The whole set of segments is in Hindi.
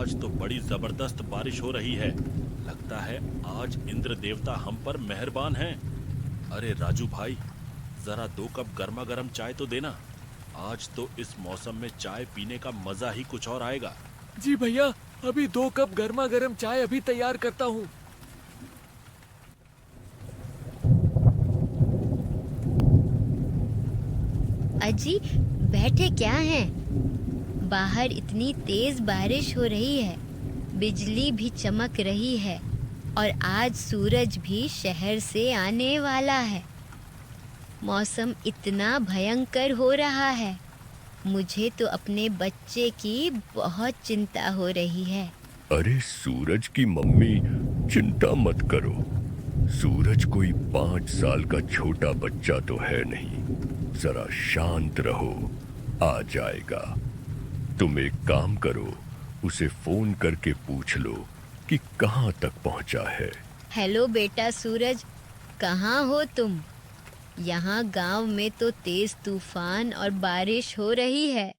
आज तो बड़ी जबरदस्त बारिश हो रही है। लगता है आज इंद्र देवता हम पर मेहरबान हैं। अरे राजू भाई, जरा 2 कप गर्मा गर्म चाय तो देना। आज तो इस मौसम में चाय पीने का मजा ही कुछ और आएगा। जी भैया, अभी 2 कप गर्मा गर्म चाय अभी तैयार करता हूँ। अजी, बैठे क्या हैं? बाहर इतनी तेज बारिश हो रही है, बिजली भी चमक रही है और आज सूरज भी शहर से आने वाला है। मौसम इतना भयंकर हो रहा है, मुझे तो अपने बच्चे की बहुत चिंता हो रही है। अरे सूरज की मम्मी, चिंता मत करो। सूरज कोई 5 साल का छोटा बच्चा तो है नहीं। जरा शांत रहो, आ जाएगा। तुम एक काम करो, उसे फोन करके पूछ लो कि कहाँ तक पहुँचा है। हेलो बेटा सूरज, कहाँ हो तुम? यहाँ गांव में तो तेज तूफान और बारिश हो रही है।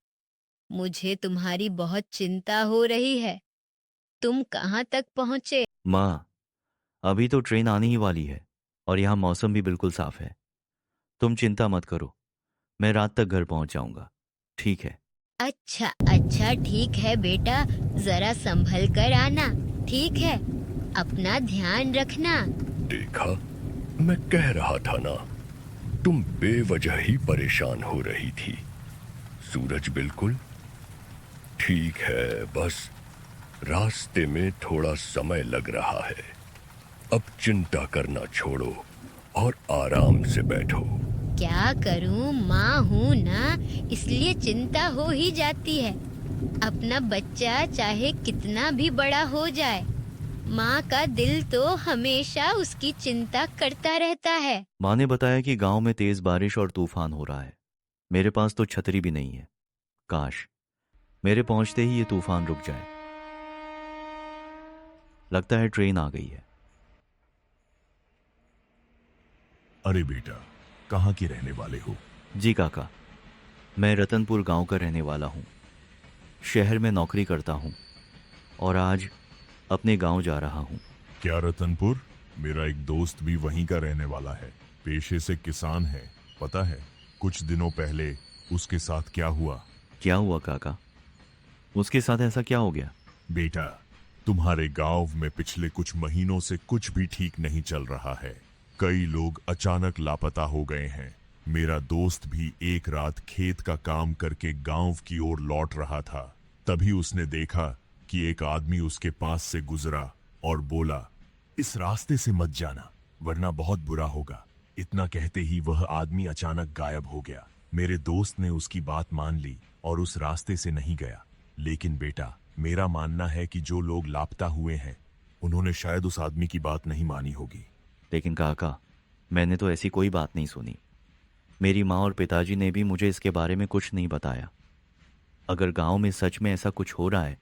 मुझे तुम्हारी बहुत चिंता हो रही है। तुम कहाँ तक पहुँचे? माँ, अभी तो ट्रेन आने ही वाली है और यहाँ मौसम भी बिल्कुल साफ है। तुम चिंता मत करो, मैं रात तक घर पहुँच जाऊँगा। ठीक है? अच्छा अच्छा, ठीक है बेटा, जरा संभल कर आना। ठीक है, अपना ध्यान रखना। देखा, मैं कह रहा था ना, तुम बेवजह ही परेशान हो रही थी। सूरज बिल्कुल ठीक है, बस रास्ते में थोड़ा समय लग रहा है। अब चिंता करना छोड़ो और आराम से बैठो। क्या करूं, माँ हूं ना, इसलिए चिंता हो ही जाती है। अपना बच्चा चाहे कितना भी बड़ा हो जाए, माँ का दिल तो हमेशा उसकी चिंता करता रहता है। माँ ने बताया कि गांव में तेज बारिश और तूफान हो रहा है। मेरे पास तो छतरी भी नहीं है। काश मेरे पहुंचते ही ये तूफान रुक जाए। लगता है ट्रेन आ गई है। अरे बेटा, कहाँ के रहने वाले हो? जी काका, मैं रतनपुर गांव का रहने वाला हूँ। शहर में नौकरी करता हूँ और आज अपने गांव जा रहा हूँ। क्या रतनपुर? मेरा एक दोस्त भी वहीं का रहने वाला है, पेशे से किसान है। पता है कुछ दिनों पहले उसके साथ क्या हुआ? क्या हुआ काका? उसके साथ ऐसा क्या हो गया? बेटा, तुम्हारे गांव में पिछले कुछ महीनों से कुछ भी ठीक नहीं चल रहा है। कई लोग अचानक लापता हो गए हैं। मेरा दोस्त भी एक रात खेत का काम करके गांव की ओर लौट रहा था। तभी उसने देखा कि एक आदमी उसके पास से गुजरा और बोला, इस रास्ते से मत जाना वरना बहुत बुरा होगा। इतना कहते ही वह आदमी अचानक गायब हो गया। मेरे दोस्त ने उसकी बात मान ली और उस रास्ते से नहीं गया। लेकिन बेटा, मेरा मानना है कि जो लोग लापता हुए हैं उन्होंने शायद उस आदमी की बात नहीं मानी होगी। लेकिन काका, मैंने तो ऐसी कोई बात नहीं सुनी। मेरी माँ और पिताजी ने भी मुझे इसके बारे में कुछ नहीं बताया। अगर गांव में सच में ऐसा कुछ हो रहा है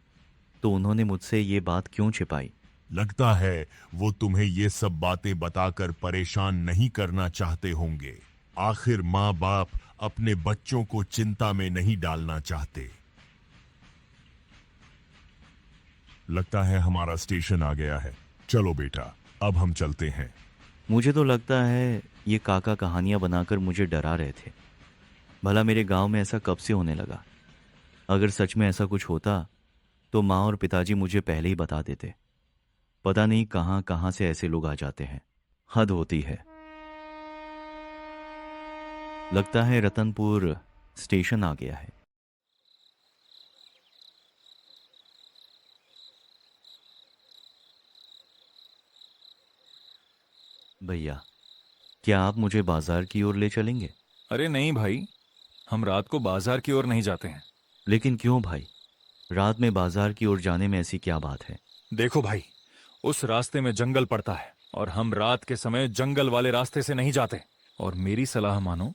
तो उन्होंने मुझसे ये बात क्यों छिपाई? लगता है वो तुम्हें ये सब बातें बताकर परेशान नहीं करना चाहते होंगे। आखिर माँ बाप अपने बच्चों को चिंता में नहीं डालना चाहते। लगता है हमारा स्टेशन आ गया है। चलो बेटा, अब हम चलते हैं। मुझे तो लगता है ये काका कहानियां बनाकर मुझे डरा रहे थे। भला मेरे गांव में ऐसा कब से होने लगा? अगर सच में ऐसा कुछ होता तो माँ और पिताजी मुझे पहले ही बता देते। पता नहीं कहाँ कहाँ से ऐसे लोग आ जाते हैं। हद होती है। लगता है रतनपुर स्टेशन आ गया है। भैया, क्या आप मुझे बाजार की ओर ले चलेंगे? अरे नहीं भाई, हम रात को बाजार की ओर नहीं जाते हैं। लेकिन क्यों भाई? रात में बाजार की ओर जाने में ऐसी क्या बात है? देखो भाई, उस रास्ते में जंगल पड़ता है और हम रात के समय जंगल वाले रास्ते से नहीं जाते। और मेरी सलाह मानो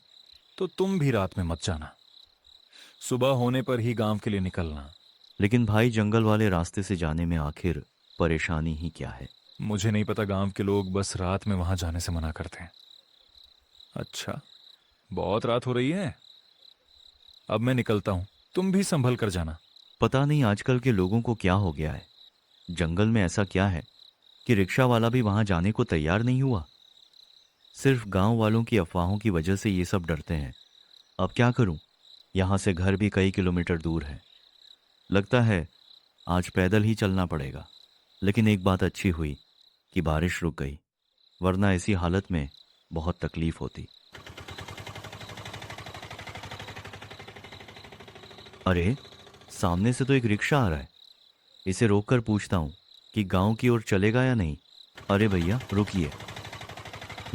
तो तुम भी रात में मत जाना। सुबह होने पर ही गांव के लिए निकलना। लेकिन भाई, जंगल वाले रास्ते से जाने में आखिर परेशानी ही क्या है? मुझे नहीं पता, गांव के लोग बस रात में वहां जाने से मना करते हैं। अच्छा, बहुत रात हो रही है, अब मैं निकलता हूं, तुम भी संभल कर जाना। पता नहीं आजकल के लोगों को क्या हो गया है। जंगल में ऐसा क्या है कि रिक्शा वाला भी वहां जाने को तैयार नहीं हुआ। सिर्फ गांव वालों की अफवाहों की वजह से ये सब डरते हैं। अब क्या करूं? यहां से घर भी कई किलोमीटर दूर है। लगता है आज पैदल ही चलना पड़ेगा। लेकिन एक बात अच्छी हुई कि बारिश रुक गई, वरना ऐसी हालत में बहुत तकलीफ होती। अरे, सामने से तो एक रिक्शा आ रहा है। इसे रोककर पूछता हूं कि गांव की ओर चलेगा या नहीं। अरे भैया रुकिए।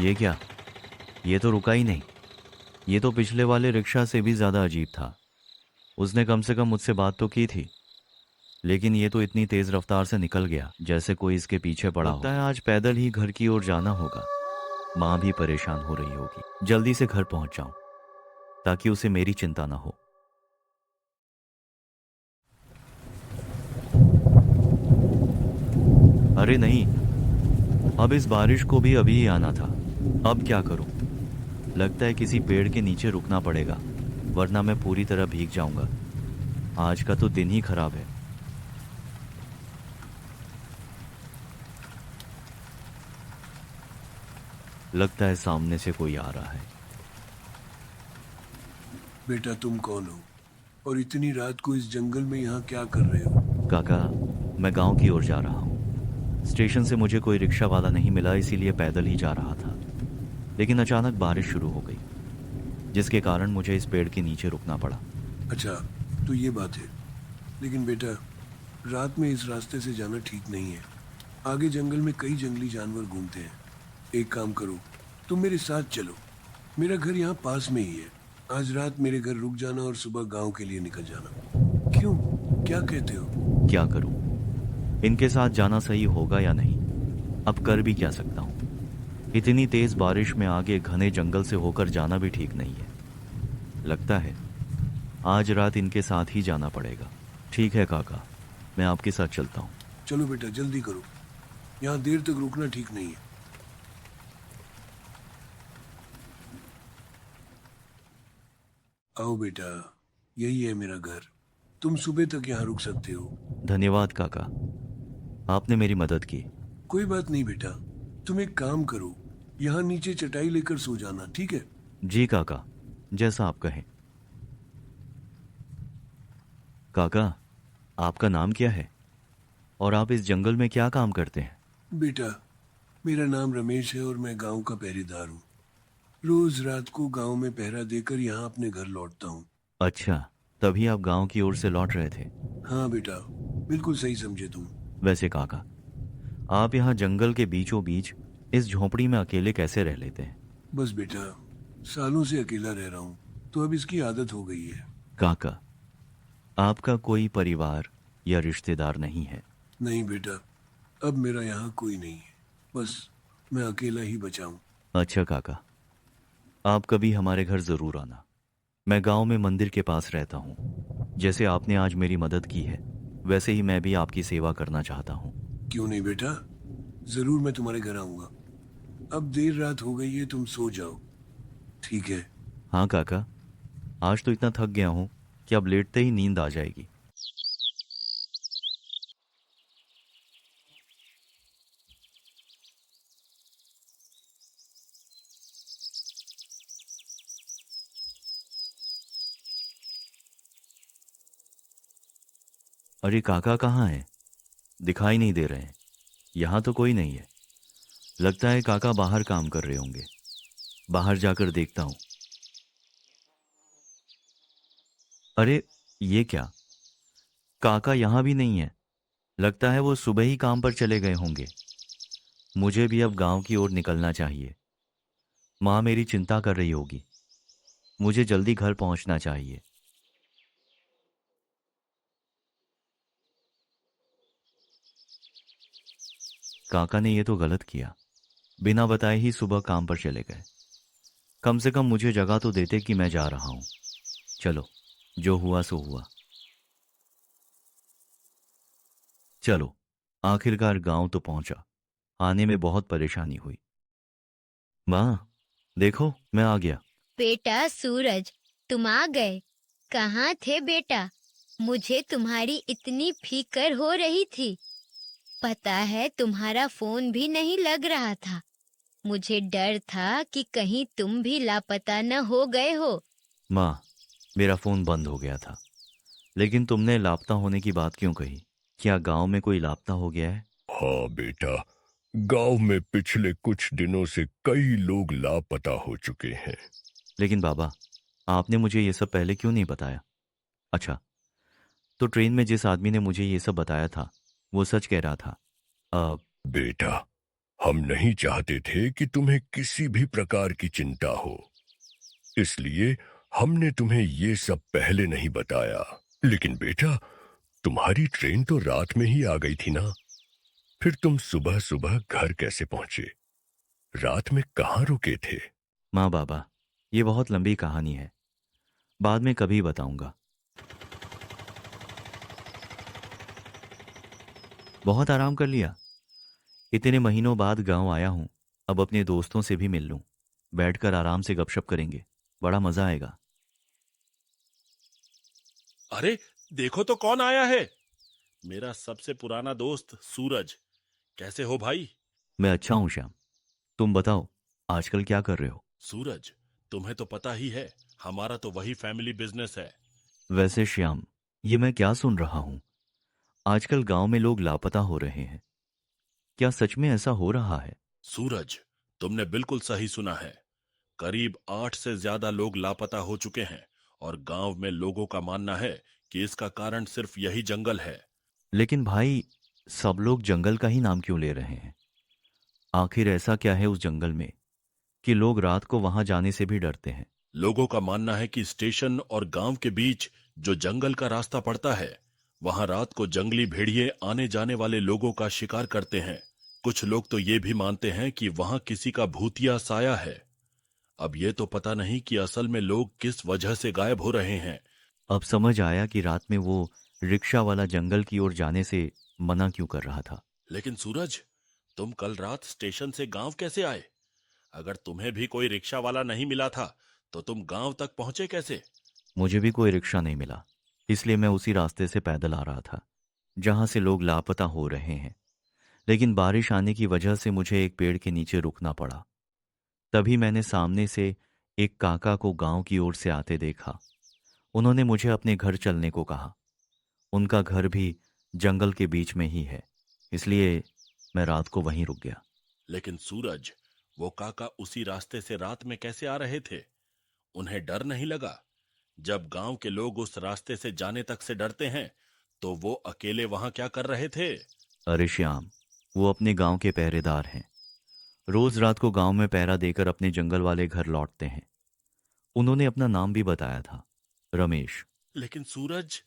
ये क्या? ये तो रुका ही नहीं। ये तो पिछले वाले रिक्शा से भी ज्यादा अजीब था। उसने कम से कम मुझसे बात तो की थी, लेकिन ये तो इतनी तेज रफ्तार से निकल गया जैसे कोई इसके पीछे पड़ा हो। लगता है आज पैदल ही घर की ओर जाना होगा। माँ भी परेशान हो रही होगी। जल्दी से घर पहुंच जाऊं ताकि उसे मेरी चिंता ना हो। अरे नहीं, अब इस बारिश को भी अभी ही आना था। अब क्या करूं? लगता है किसी पेड़ के नीचे रुकना पड़ेगा, वरना मैं पूरी तरह भीग जाऊंगा। आज का तो दिन ही खराब है। लगता है सामने से कोई आ रहा है। बेटा तुम कौन हो और इतनी रात को इस जंगल में यहाँ क्या कर रहे हो? काका, मैं गांव की ओर जा रहा हूँ। स्टेशन से मुझे कोई रिक्शा वाला नहीं मिला, इसीलिए पैदल ही जा रहा था। लेकिन अचानक बारिश शुरू हो गई, जिसके कारण मुझे इस पेड़ के नीचे रुकना पड़ा। अच्छा, तो ये बात है। लेकिन बेटा, रात में इस रास्ते से जाना ठीक नहीं है। आगे जंगल में कई जंगली जानवर घूमते हैं। एक काम करो, तुम मेरे साथ चलो। मेरा घर यहाँ पास में ही है। आज रात मेरे घर रुक जाना और सुबह गांव के लिए निकल जाना। क्यों, क्या कहते हो? क्या करूं? इनके साथ जाना सही होगा या नहीं? अब कर भी क्या सकता हूं? इतनी तेज बारिश में आगे घने जंगल से होकर जाना भी ठीक नहीं है। लगता है आज रात इनके साथ ही जाना पड़ेगा। ठीक है काका, मैं आपके साथ चलता हूं। चलो बेटा, जल्दी करो। यहाँ देर तक रुकना ठीक नहीं है। आओ बेटा, यही है मेरा घर। तुम सुबह तक यहाँ रुक सकते हो। धन्यवाद काका, आपने मेरी मदद की। कोई बात नहीं बेटा, तुम एक काम करो, यहाँ नीचे चटाई लेकर सो जाना, ठीक है? जी काका, जैसा आप कहें। काका, आपका नाम क्या है और आप इस जंगल में क्या काम करते हैं? बेटा, मेरा नाम रमेश है और मैं गांव का पहरेदार हूँ। रोज रात को गांव में पहरा देकर यहाँ अपने घर लौटता हूँ। अच्छा, तभी आप गांव की ओर से लौट रहे थे। हाँ बेटा, बिल्कुल सही समझे तुम। वैसे काका, आप यहाँ जंगल के बीचों बीच इस झोपड़ी में अकेले कैसे रह लेते हैं? बस बेटा, सालों से अकेला रह रहा हूँ तो अब इसकी आदत हो गई है। काका, आपका कोई परिवार या रिश्तेदार नहीं है? नहीं बेटा, अब मेरा यहाँ कोई नहीं है। बस मैं अकेला ही बचा हूँ। अच्छा काका, आप कभी हमारे घर जरूर आना। मैं गांव में मंदिर के पास रहता हूँ। जैसे आपने आज मेरी मदद की है, वैसे ही मैं भी आपकी सेवा करना चाहता हूँ। क्यों नहीं बेटा, जरूर मैं तुम्हारे घर आऊंगा। अब देर रात हो गई है, तुम सो जाओ, ठीक है? हाँ काका, आज तो इतना थक गया हूँ कि अब लेटते ही नींद आ जाएगी। अरे काका कहाँ हैं? दिखाई नहीं दे रहे हैं। यहाँ तो कोई नहीं है। लगता है काका बाहर काम कर रहे होंगे। बाहर जाकर देखता हूँ। अरे ये क्या, काका यहाँ भी नहीं है। लगता है वो सुबह ही काम पर चले गए होंगे। मुझे भी अब गांव की ओर निकलना चाहिए। माँ मेरी चिंता कर रही होगी। मुझे जल्दी घर पहुंचना चाहिए। काका ने ये तो गलत किया, बिना बताए ही सुबह काम पर चले गए। कम से कम मुझे जगह तो देते कि मैं जा रहा हूं। चलो, जो हुआ सो हुआ। चलो, आखिरकार गांव तो पहुंचा। आने में बहुत परेशानी हुई। माँ देखो, मैं आ गया। बेटा सूरज, तुम आ गए। कहाँ थे बेटा? मुझे तुम्हारी इतनी फिक्र हो रही थी। पता है तुम्हारा फोन भी नहीं लग रहा था। मुझे डर था कि कहीं तुम भी लापता न हो गए हो। माँ, मेरा फोन बंद हो गया था। लेकिन तुमने लापता होने की बात क्यों कही? क्या गांव में कोई लापता हो गया है? हाँ बेटा, गांव में पिछले कुछ दिनों से कई लोग लापता हो चुके हैं। लेकिन बाबा, आपने मुझे ये सब पहले क्यों नहीं बताया? अच्छा, तो ट्रेन में जिस आदमी ने मुझे ये सब बताया था वो सच कह रहा था। बेटा, हम नहीं चाहते थे कि तुम्हें किसी भी प्रकार की चिंता हो, इसलिए हमने तुम्हें ये सब पहले नहीं बताया। लेकिन बेटा, तुम्हारी ट्रेन तो रात में ही आ गई थी ना, फिर तुम सुबह सुबह घर कैसे पहुंचे? रात में कहाँ रुके थे? माँ बाबा, ये बहुत लंबी कहानी है, बाद में कभी बताऊंगा। बहुत आराम कर लिया। इतने महीनों बाद गांव आया हूं, अब अपने दोस्तों से भी मिल लूं। बैठकर आराम से गपशप करेंगे, बड़ा मजा आएगा। अरे देखो तो कौन आया है। मेरा सबसे पुराना दोस्त सूरज। कैसे हो भाई? मैं अच्छा हूं श्याम, तुम बताओ आजकल क्या कर रहे हो? सूरज, तुम्हें तो पता ही है, हमारा तो वही फैमिली बिजनेस है। वैसे श्याम, ये मैं क्या सुन रहा हूं? आजकल गांव में लोग लापता हो रहे हैं। क्या सच में ऐसा हो रहा है? सूरज, तुमने बिल्कुल सही सुना है। करीब 8 से ज्यादा लोग लापता हो चुके हैं और गांव में लोगों का मानना है कि इसका कारण सिर्फ यही जंगल है। लेकिन भाई, सब लोग जंगल का ही नाम क्यों ले रहे हैं? आखिर ऐसा क्या है उस जंगल में कि लोग रात को वहां जाने से भी डरते हैं? लोगों का मानना है कि स्टेशन और गांव के बीच जो जंगल का रास्ता पड़ता है, वहां रात को जंगली भेड़िए आने जाने वाले लोगों का शिकार करते हैं। कुछ लोग तो ये भी मानते हैं कि वहां किसी का भूतिया साया है। अब ये तो पता नहीं कि असल में लोग किस वजह से गायब हो रहे हैं। अब समझ आया कि रात में वो रिक्शा वाला जंगल की ओर जाने से मना क्यों कर रहा था। लेकिन सूरज, तुम कल रात स्टेशन से गांव कैसे आए? अगर तुम्हें भी कोई रिक्शा वाला नहीं मिला था तो तुम गांव तक पहुंचे कैसे? मुझे भी कोई रिक्शा नहीं मिला, इसलिए मैं उसी रास्ते से पैदल आ रहा था जहां से लोग लापता हो रहे हैं। लेकिन बारिश आने की वजह से मुझे एक पेड़ के नीचे रुकना पड़ा। तभी मैंने सामने से एक काका को गांव की ओर से आते देखा। उन्होंने मुझे अपने घर चलने को कहा। उनका घर भी जंगल के बीच में ही है, इसलिए मैं रात को वहीं रुक गया। लेकिन सूरज, वो काका उसी रास्ते से रात में कैसे आ रहे थे? उन्हें डर नहीं लगा? जब गांव के लोग उस रास्ते से जाने तक से डरते हैं तो वो अकेले वहां क्या कर रहे थे? अरे श्याम, वो अपने गांव के पहरेदार हैं। रोज रात को गांव में पहरा देकर अपने जंगल वाले घर लौटते हैं। उन्होंने अपना नाम भी बताया था, रमेश। लेकिन सूरज,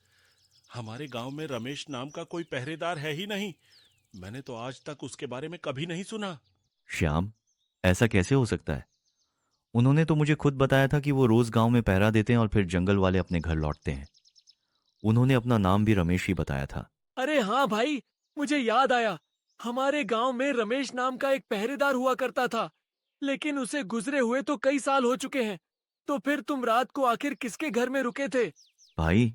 हमारे गांव में रमेश नाम का कोई पहरेदार है ही नहीं। मैंने तो आज तक उसके बारे में कभी नहीं सुना। श्याम, ऐसा कैसे हो सकता है? उन्होंने तो मुझे खुद बताया था कि वो रोज गांव में पहरा देते हैं और फिर जंगल वाले अपने घर लौटते हैं। उन्होंने अपना नाम भी रमेश ही बताया था। अरे हाँ भाई, मुझे याद आया। हमारे गांव में रमेश नाम का एक पहरेदार हुआ करता था, लेकिन उसे गुजरे हुए तो कई साल हो चुके हैं। तो फिर तुम रात को आखिर किसके घर में रुके थे? भाई,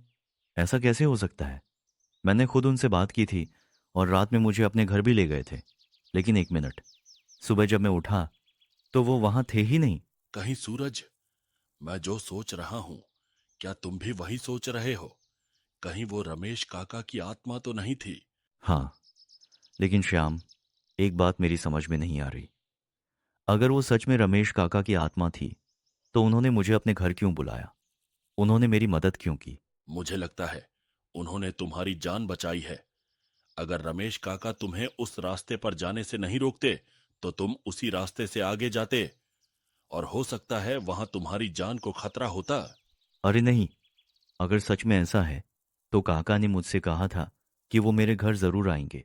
ऐसा कैसे हो सकता है? मैंने खुद उनसे बात की थी और रात में मुझे अपने घर भी ले गए थे। लेकिन एक मिनट, सुबह जब मैं उठा तो वो वहां थे ही नहीं। कहीं सूरज, मैं जो सोच रहा हूं, क्या तुम भी वही सोच रहे हो? कहीं वो रमेश काका की आत्मा तो नहीं थी? हाँ, लेकिन श्याम, एक बात मेरी समझ में नहीं आ रही। अगर वो सच में रमेश काका की आत्मा थी तो उन्होंने मुझे अपने घर क्यों बुलाया? उन्होंने मेरी मदद क्यों की? मुझे लगता है उन्होंने तुम्हारी जान बचाई है। अगर रमेश काका तुम्हें उस रास्ते पर जाने से नहीं रोकते तो तुम उसी रास्ते से आगे जाते और हो सकता है वहां तुम्हारी जान को खतरा होता। अरे नहीं, अगर सच में ऐसा है तो काका ने मुझसे कहा था कि वो मेरे घर जरूर आएंगे।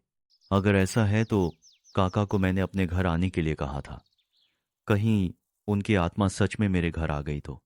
अगर ऐसा है तो काका को मैंने अपने घर आने के लिए कहा था। कहीं उनकी आत्मा सच में मेरे घर आ गई तो।